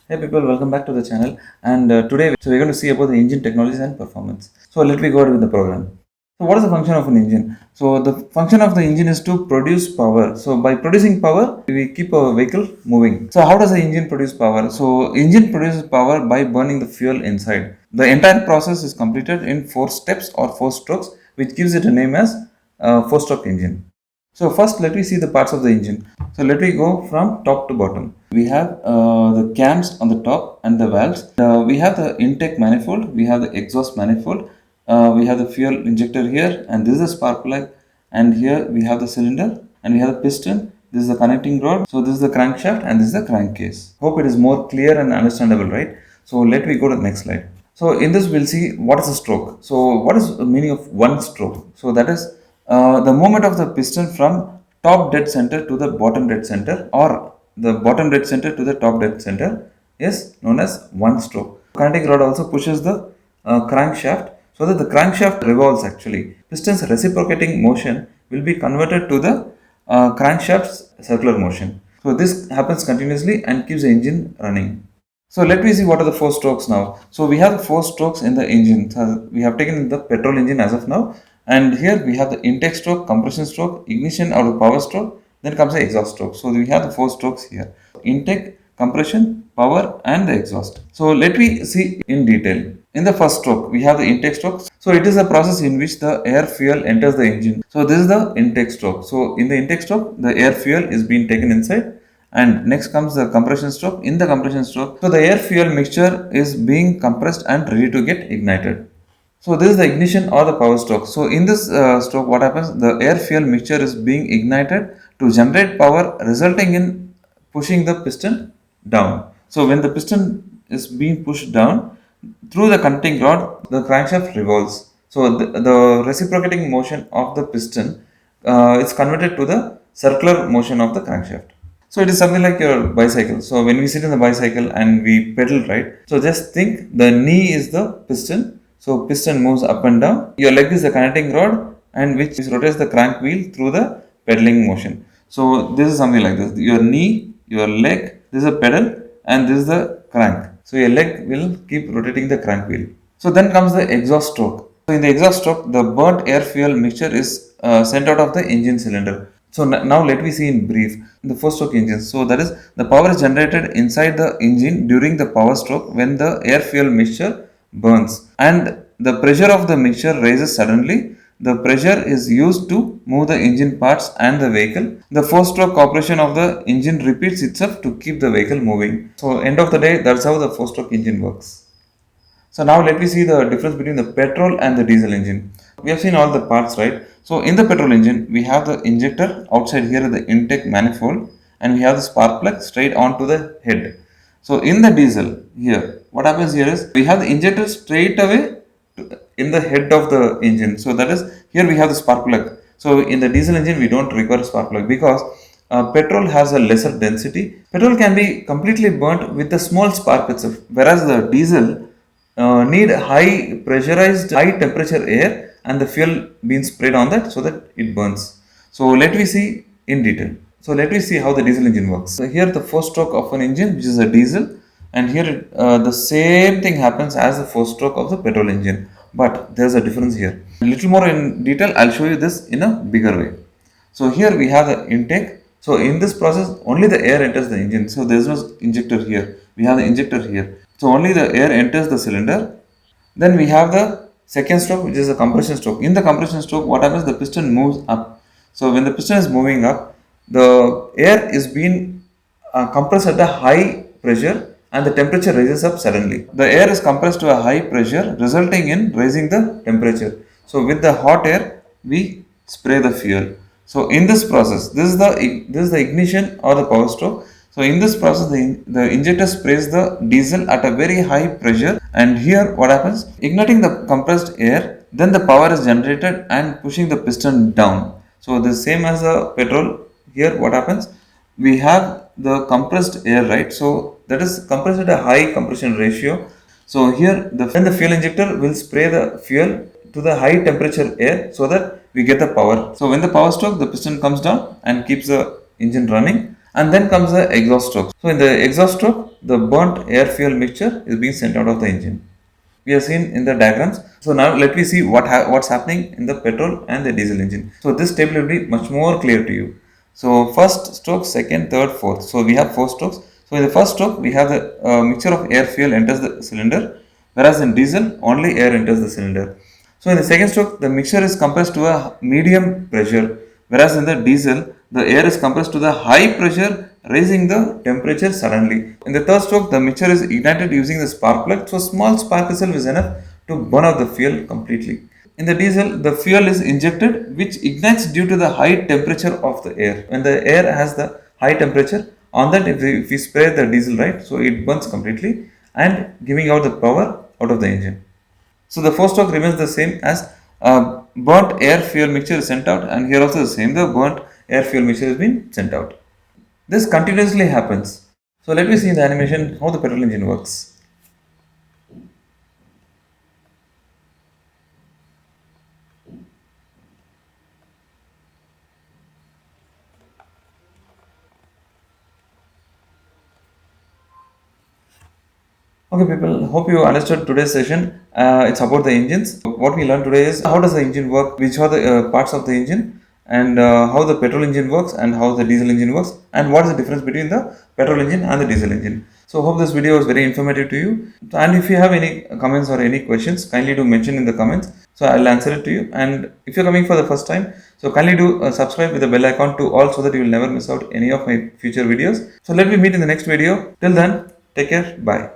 Hey people, welcome back to the channel. And today, we're going to see about the engine technologies and performance. So let me go ahead with the program. So what is the function of an engine? So the function of the engine is to produce power. So by producing power, we keep our vehicle moving. So how does the engine produce power? So engine produces power by burning the fuel inside. The entire process is completed in 4 steps or 4 strokes, which gives it a name as 4-stroke engine. So first, let me see the parts of the engine. So let me go from top to bottom. We have the cams on the top and the valves. We have the intake manifold. We have the exhaust manifold. We have the fuel injector here, and this is the spark plug. And here we have the cylinder, and we have the piston. This is the connecting rod. So this is the crankshaft, and this is the crankcase. Hope it is more clear and understandable, right? So let me go to the next slide. So in this we'll see what is a stroke. So what is the meaning of one stroke? So that is the movement of the piston from top dead center to the bottom dead center, or the bottom dead center to the top dead center, is known as one stroke. Connecting rod also pushes the crankshaft so that the crankshaft revolves actually. Piston's reciprocating motion will be converted to the crankshaft's circular motion. So this happens continuously and keeps the engine running. So let me see what are the 4 strokes now. So we have 4 strokes in the engine. So we have taken the petrol engine as of now, and here we have the intake stroke, compression stroke, ignition or the power stroke. Then comes the exhaust stroke. So we have the 4 strokes here: intake, compression, power, and the exhaust. So let me see in detail. In the first stroke, we have the intake stroke. So it is a process in which the air fuel enters the engine. So this is the intake stroke. So in the intake stroke, the air fuel is being taken inside, and next comes the compression stroke. In the compression stroke, so the air fuel mixture is being compressed and ready to get ignited. So this is the ignition or the power stroke. So in this stroke, what happens? The air fuel mixture is being ignited to generate power, resulting in pushing the piston down. So when the piston is being pushed down through the connecting rod, the crankshaft revolves. So the reciprocating motion of the piston is converted to the circular motion of the crankshaft. So it is something like your bicycle. So when we sit in the bicycle and we pedal, right? So just think the knee is the piston. So piston moves up and down. Your leg is the connecting rod, and which rotates the crank wheel through the pedaling motion. So this is something like this. Your knee, your leg, this is a pedal, and this is the crank. So your leg will keep rotating the crank wheel. So then comes the exhaust stroke. So in the exhaust stroke, the burnt air fuel mixture is sent out of the engine cylinder. So now let me see in brief the 4-stroke engine. So that is, the power is generated inside the engine during the power stroke when the air fuel mixture burns, and the pressure of the mixture rises suddenly. The pressure is used to move the engine parts and the vehicle. The 4-stroke operation of the engine repeats itself to keep the vehicle moving. So end of the day, that's how the 4-stroke engine works. So now let me see the difference between the petrol and the diesel engine. We have seen all the parts, right? So in the petrol engine, we have the injector outside here, the intake manifold, and we have the spark plug straight onto the head. So in the diesel here, what happens here is we have the injector straight away in the head of the engine. So that is, here we have the spark plug. So in the diesel engine, we don't require spark plug because petrol has a lesser density. Petrol can be completely burnt with a small spark itself, whereas the diesel need high pressurized, high temperature air, and the fuel being sprayed on that so that it burns. So let me see in detail. So let me see how the diesel engine works. So here the 4-stroke of an engine, which is a diesel, and here the same thing happens as the 4-stroke of the petrol engine, but there's a difference here. A little more in detail, I'll show you this in a bigger way. So here we have the intake. So in this process, only the air enters the engine. So there's no injector here. We have the injector here. So only the air enters the cylinder. Then we have the second stroke, which is the compression stroke. In the compression stroke, what happens? The piston moves up. So when the piston is moving up, the air is being compressed at a high pressure, and the temperature rises up suddenly. The air is compressed to a high pressure, resulting in raising the temperature. So with the hot air, we spray the fuel. So in this process, this is the ignition or the power stroke. So in this process, the injector sprays the diesel at a very high pressure, and here what happens? Igniting the compressed air, then the power is generated and pushing the piston down. So the same as the petrol. Here what happens? We have the compressed air, right? So that is compressed at a high compression ratio. So here then the fuel injector will spray the fuel to the high temperature air so that we get the power. So when the power stroke, the piston comes down and keeps the engine running, And then comes the exhaust stroke. So in the exhaust stroke, the burnt air fuel mixture is being sent out of the engine. We have seen in the diagrams. So now let me see what's happening in the petrol and the diesel engine. So this table will be much more clear to you. So first stroke, second, third, fourth. So we have four strokes. So in the first stroke, we have the mixture of air fuel enters the cylinder, whereas in diesel only air enters the cylinder. So in the second stroke, the mixture is compressed to a medium pressure, whereas in the diesel, the air is compressed to the high pressure, raising the temperature suddenly. In the third stroke, the mixture is ignited using the spark plug, so small spark itself is enough to burn out the fuel completely. In the diesel, the fuel is injected, which ignites due to the high temperature of the air. When the air has the high temperature, on that if we spray the diesel, right, so it burns completely and giving out the power out of the engine. So the first stroke remains the same as burnt air fuel mixture is sent out, and here also the same, the burnt air fuel mixture has been sent out. This continuously happens. So let me see in the animation how the petrol engine works. Okay, people, hope you understood today's session. It's about the engines. What we learned today is how does the engine work, which are the parts of the engine, and how the petrol engine works, and how the diesel engine works, and what is the difference between the petrol engine and the diesel engine. So, hope this video was very informative to you. And if you have any comments or any questions, kindly do mention in the comments. So, I'll answer it to you. And if you're coming for the first time, so kindly do subscribe with the bell icon to all so that you will never miss out any of my future videos. So, let me meet in the next video. Till then, take care. Bye.